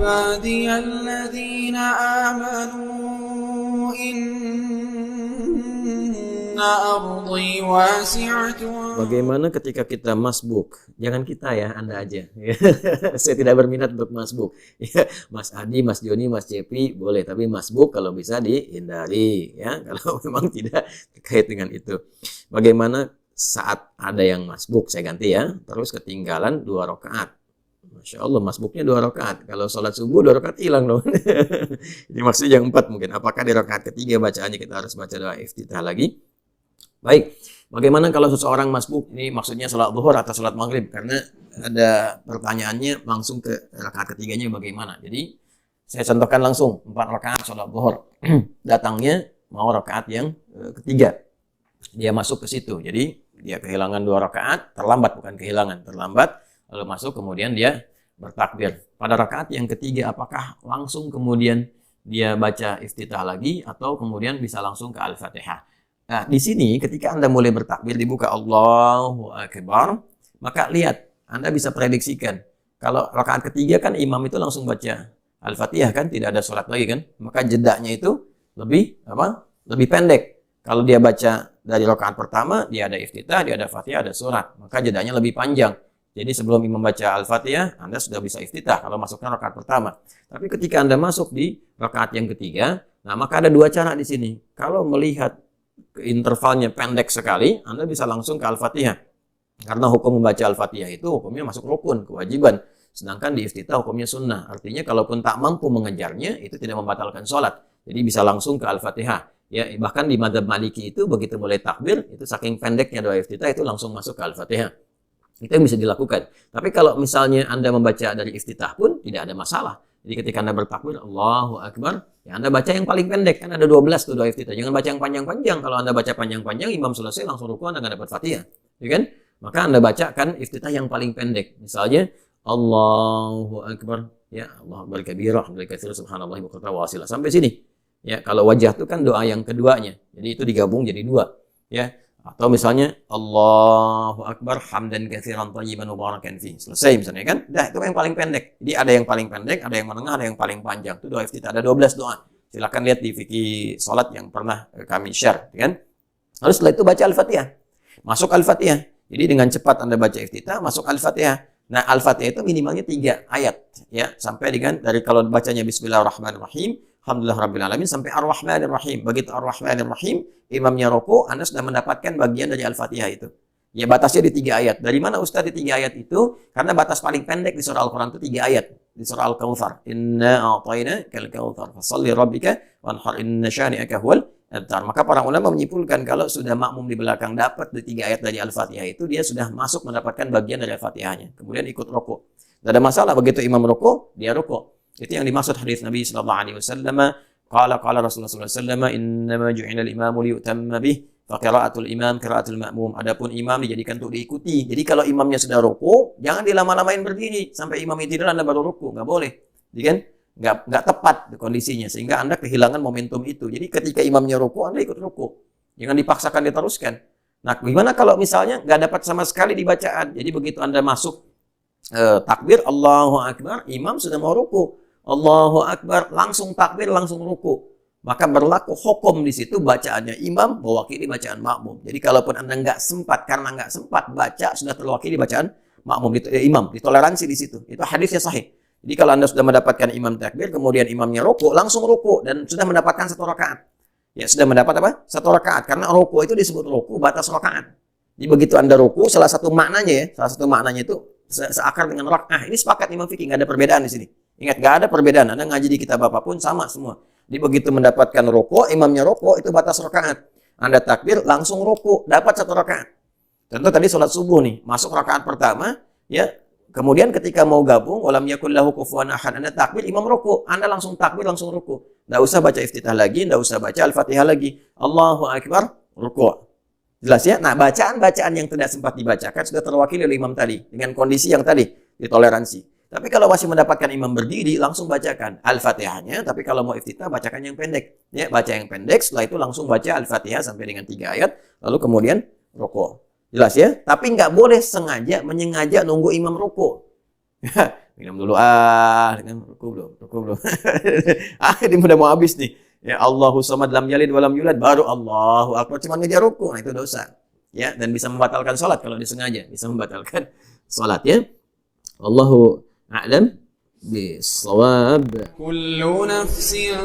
عبادي الذين آمنوا إن أرضي واسعة. Bagaimana ketika kita masbuk? Jangan kita ya, Anda aja. Saya tidak berminat untuk masbuk. Ya, Mas Adi, Mas Joni, Mas Cepi boleh, tapi masbuk kalau bisa dihindari ya. Kalau memang tidak terkait dengan itu. Bagaimana saat ada yang masbuk, saya ganti ya. Terus ketinggalan 2 rakaat. Masya Allah, masbuknya 2 rakaat. Kalau sholat subuh 2 rakaat hilang dong. Ini maksudnya yang 4 mungkin. Apakah di rakaat ketiga bacaannya kita harus baca doa iftitah lagi? Baik, bagaimana kalau seseorang masbuk, ini maksudnya sholat zuhur atau sholat maghrib, karena ada pertanyaannya langsung ke rakaat ketiganya bagaimana. Jadi saya contohkan langsung 4 rakaat sholat zuhur, datangnya mau rakaat yang ketiga, dia masuk ke situ, jadi dia kehilangan 2 rakaat, terlambat, bukan kehilangan, terlambat, lalu masuk kemudian dia bertakbir. Pada rakaat yang ketiga apakah langsung kemudian dia baca iftitah lagi atau kemudian bisa langsung ke Al-Fatihah? Nah, di sini ketika Anda mulai bertakbir dibuka Allahu Akbar, maka lihat, Anda bisa prediksikan. Kalau rakaat ketiga kan imam itu langsung baca Al-Fatihah kan, tidak ada sholat lagi kan, maka jedanya itu lebih lebih pendek. Kalau dia baca dari rakaat pertama, dia ada iftitah, dia ada Fatihah, ada surat, maka jedanya lebih panjang. Jadi sebelum imam baca Al-Fatihah, Anda sudah bisa iftitah kalau masuknya rakaat pertama. Tapi ketika Anda masuk di rakaat yang ketiga, nah maka ada 2 cara di sini. Kalau melihat intervalnya pendek sekali, Anda bisa langsung ke Al-Fatihah. Karena hukum membaca Al-Fatihah itu hukumnya masuk rukun, kewajiban. Sedangkan di iftitah hukumnya sunnah. Artinya kalaupun tak mampu mengejarnya, itu tidak membatalkan sholat. Jadi bisa langsung ke Al-Fatihah. Ya, bahkan di madzhab Maliki itu begitu mulai takbir, itu saking pendeknya doa iftitah itu langsung masuk ke Al-Fatihah. Itu yang bisa dilakukan. Tapi kalau misalnya Anda membaca dari iftitah pun tidak ada masalah. Jadi ketika Anda bertakbir, Allahu Akbar, ya Anda baca yang paling pendek. Kan ada 12 tuh doa iftitah. Jangan baca yang panjang-panjang. Kalau Anda baca panjang-panjang, imam selesai langsung ruku, Anda nggak dapat Fatihah. Ya kan? Maka Anda bacakan iftitah yang paling pendek. Misalnya, Allahu Akbar, ya Allahu Akbar kabira, alhamdulillah katsira, subhanallahi bukratan wa asila. Sampai sini. Ya, kalau wajah itu kan doa yang keduanya. Jadi itu digabung jadi 2. Ya. Atau misalnya Allahu Akbar hamdan katsiran thayyiban mubarakan fi. Selesai misalnya kan? Dah, itu yang paling pendek. Jadi ada yang paling pendek, ada yang menengah, ada yang paling panjang. Itu doa iftitah, ada 12 doa. Silakan lihat di fikih salat yang pernah kami share, kan? Lalu setelah itu baca Al-Fatihah. Masuk Al-Fatihah. Jadi dengan cepat Anda baca iftitah, masuk Al-Fatihah. Nah, Al-Fatihah itu minimalnya 3 ayat, ya, sampai dengan dari kalau bacanya Bismillahirrahmanirrahim, Alhamdulillah Rabbil Alamin sampai Ar-Rahmanir-Rahim. Begitu Ar-Rahmanir-Rahim, imamnya ruku, Anda sudah mendapatkan bagian dari Al-Fatihah itu. Ya, batasnya di 3 ayat. Dari mana Ustaz di 3 ayat itu? Karena batas paling pendek di surah Al-Quran itu 3 ayat. Di surah Al-Kautsar. Inna a'tayna kal kautsar fasalli rabbika wanhar inna syani'aka huwal abtar. Maka para ulama menyimpulkan kalau sudah makmum di belakang dapat di 3 ayat dari Al-Fatihah itu, dia sudah masuk mendapatkan bagian dari Al-Fatihahnya. Kemudian ikut ruku. Tidak ada masalah, begitu imam ruku, dia ruku. Itu yang dimaksud hadis Nabi sallallahu alaihi wasallam, qala Rasulullah sallallahu alaihi wasallam, innama ju'ila al-imamu liyutamma bih, fa qira'atul imam qira'atul ma'mum. Adapun imam dijadikan untuk diikuti. Jadi kalau imamnya sudah ruku, jangan dilama-lamain berdiri sampai imam tidur Anda baru ruku, enggak boleh. Jadi kan enggak tepat kondisinya sehingga Anda kehilangan momentum itu. Jadi ketika imamnya ruku, Anda ikut ruku. Jangan dipaksakan diteruskan. Nah, gimana kalau misalnya enggak dapat sama sekali di bacaan? Jadi begitu Anda masuk takbir Allahu Akbar, imam sudah mau ruku. Allahu Akbar, langsung takbir, langsung ruku. Maka berlaku hukum di situ bacaannya imam mewakili bacaan makmum. Jadi kalaupun Anda nggak sempat, karena nggak sempat baca, sudah terwakili bacaan makmum, imam, ditoleransi di situ. Itu hadisnya sahih. Jadi kalau Anda sudah mendapatkan imam takbir, kemudian imamnya ruku, langsung ruku dan sudah mendapatkan 1 rakaat. Ya, sudah mendapat apa? 1 rakaat. Karena ruku itu disebut ruku batas rakaat. Jadi begitu Anda ruku, salah satu maknanya itu seakar dengan rakaat. Ini sepakat imam fikih, nggak ada perbedaan di sini. Ingat, nggak ada perbedaan. Anda ngaji di kitab apapun sama semua. Jadi begitu mendapatkan ruku, imamnya ruku, itu batas rakaat. Anda takbir, langsung ruku, dapat 1 rakaat. Contoh tadi sholat subuh nih, masuk rakaat pertama, ya. Kemudian ketika mau gabung, walam yakul lahu kufuwan ahad, Anda takbir, imam ruku, Anda langsung takbir, langsung ruku. Nggak usah baca iftitah lagi, nggak usah baca Al-Fatihah lagi. Allahu Akbar, ruku. Jelas ya? Nah, bacaan-bacaan yang tidak sempat dibacakan sudah terwakili oleh imam tadi dengan kondisi yang tadi ditoleransi. Tapi kalau masih mendapatkan imam berdiri, langsung bacakan Al-Fatihahnya. Tapi kalau mau iftitah, bacakan yang pendek. Ya, baca yang pendek, setelah itu langsung baca Al-Fatihah sampai dengan 3 ayat. Lalu kemudian ruku. Jelas ya? Tapi nggak boleh menyengaja nunggu imam ruku. Minum dulu dengan ruku belum. Ini udah mau habis nih. Ya Allahu samad lam yalid walam yulad baru Allahu akbar cuma ngejar ruku. Nah, itu dosa. Ya, dan bisa membatalkan salat kalau disengaja, bisa membatalkan salat ya. Allahu a'lam bis-shawab. Kullu nafsin